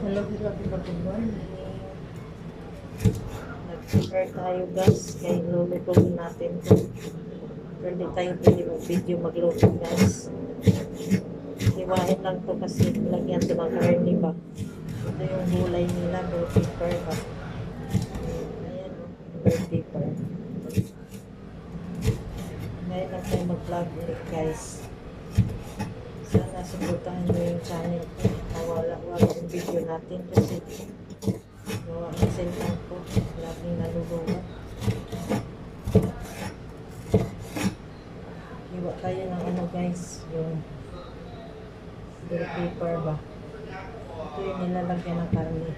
Hello, hello, good morning. Nag-prepare tayo guys, kaya lulutuin natin ito. Pero hindi tayo pwede mag-video magluto guys. Hiwain lang to kasi lagyan ito ng karne ba. Ito yung gulay nila, bell pepper ba. Ayan o, bell pepper. Ngayon lang tayo mag-vlog ulit guys. Sana suportahan nyo yung channel ko. Wala yung video natin kasi gawa ng cellphone ko. Laging naluluwa. Hiwa tayo ng ano guys, yung bell pepper ba. Ito yung nilalagyan ng karne.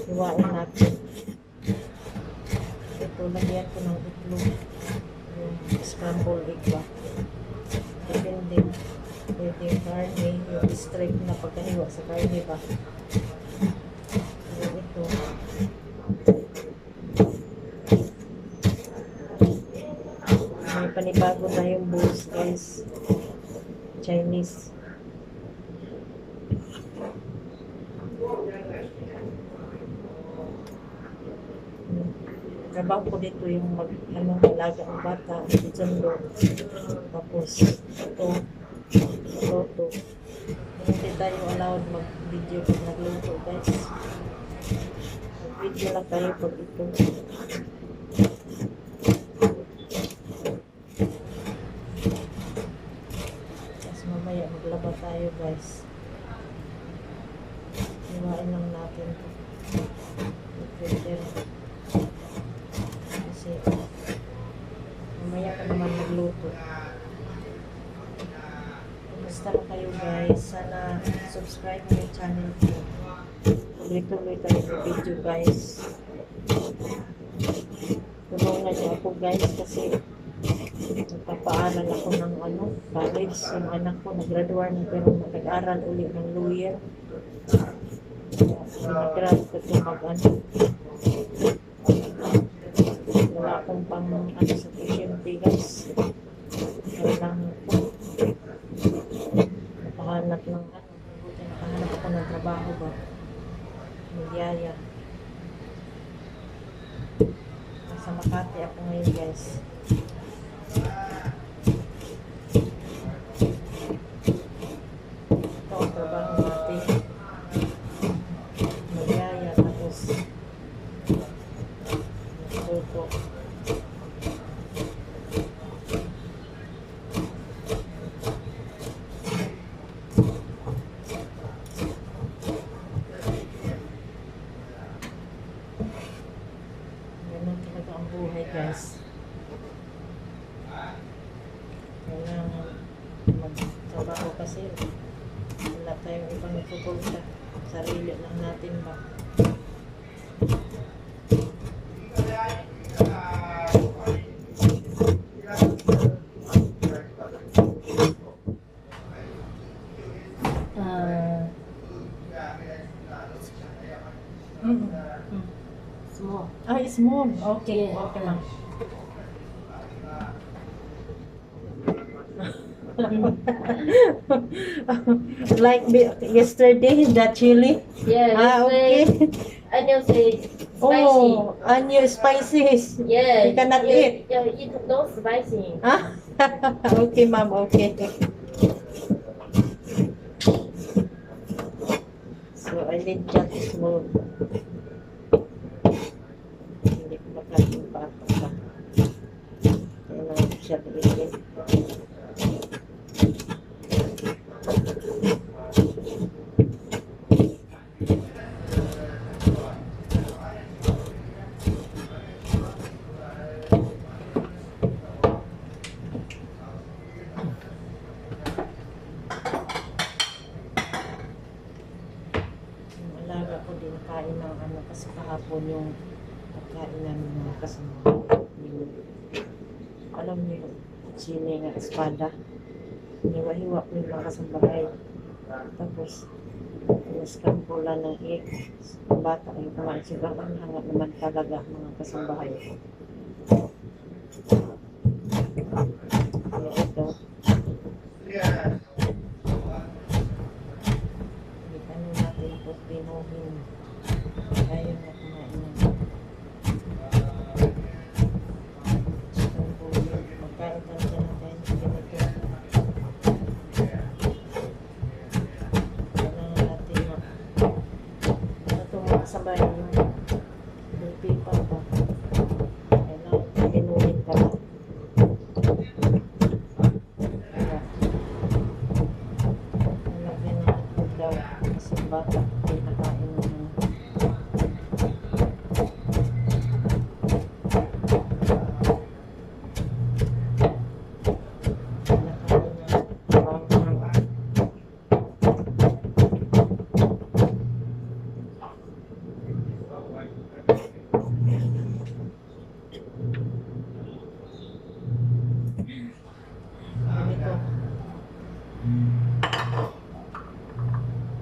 Hiwain natin. Ito, lagyan ko ng itlog. Yung scrambled egg ba. Depende. Pwede yung karne, yung straight na pagkahiwa sa karne ba. Pero ito, may panibago na yung bowls guys. Chinese. Trabaho ko dito yung alaga ang bata, sundo. Tapos ito, luto. Hindi tayo allowed mag-video pag nagluto guys. Mag-video lang tayo pag ito. Tapos mamaya maglaba tayo guys. Iwain lang natin ito. Filter. Kasi mamaya ka naman magluto. Kumusta na kayo guys? Sana subscribe mo yung channel ko. Tuloy-tuloy tayo ng video guys. Tulungan niyo ako guys kasi nagpapaaral ako ng college. Yung anak ko nag-graduate na pero nag-aral ulit ng lawyer. Nag-grad ko ito wala akong pang sa tuition fee guys. Kailangan ko nakahanap ng buti nakahanap ako ng trabaho ba. Magyaya. Nasa Makati ako ngayon guys. Ito ang trabaho natin. Magyaya tapos luto. Ganun talaga ang buhay guys. Kailangan magtrabaho kasi wala tayong ibang suporta. Sarili lang natin ba. Small. Ah, small. Okay. Yeah. Okay, ma'am. Like yesterday, the chili. Yeah, Ah, okay. onion say spicy. Oh, onion spices. Yeah, You cannot eat. Yeah, eat no spicy. Ah, okay, ma'am. Okay. So I need just small. Hindi ko maklaging patok pa. Kailangan ko siya tingin. Alaga ko din kain ng kasi kahapon yung pagkain namin mga kasama. Alam niyo yung chili nga espada. Hiwa-hiwa ko yung mga kasambahay. Tapos naskampulan ng egg. Ang bata ay kumain siya. Ang hangat naman talaga mga kasambahay ko. Kaya ito pagkain talaga natin. Ganito. Kailangan natin na ito mga sabay yung pipa pa. Kailangan inumin pala. Kaya, nalagyan ng itlog daw kasi bata pinakain ng ganito.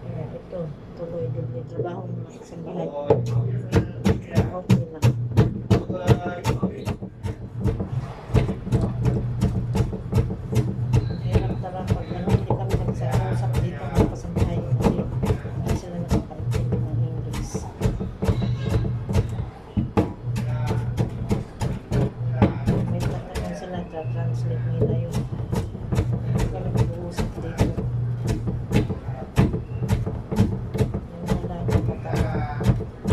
Kaya ito, tuloy din yung trabaho ng mga kasambahay. Okay na. Hirap talaga pag hindi kami nagsausap dito mga kasambahay kasi hindi sila nakakaintindi ng English. May talagang sila translate nila yun. Hindi kami nag-uusap dito. Yung mga lagi katawan.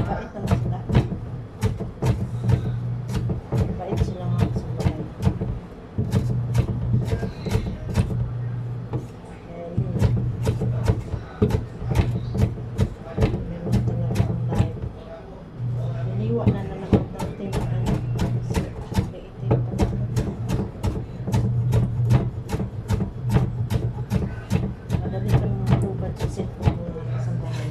Bait naman sila. Bait sila mga kasambahay. Kaya yun. Meron talaga ang life. Iniwa na naman natin ano. Kasi liitin pa naman. Madali kang magubat sa cellphone mo mga kasambahay.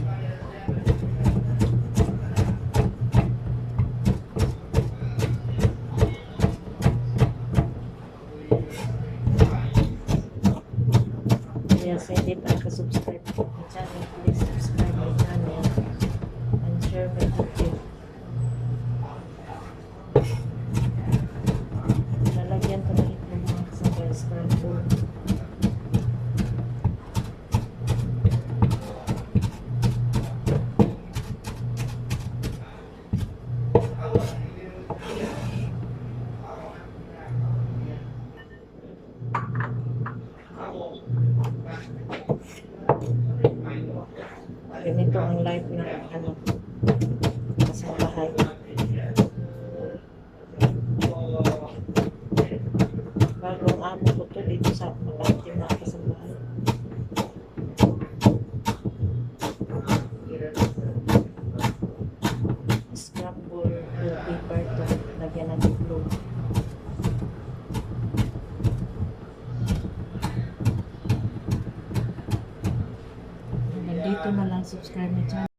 Kaya sa hindi pa nakasubscribe po my channel, please subscribe my channel and share my video. Lalagyan ko ng itlog mga kasabay scramble. Ganito ang life ng ano, kasambahay. Bagong amo ko to dito sa Makati mga kasambahay. Scramble blue paper to, lagyan ng itlog. Nandito na lang subscribe my channel.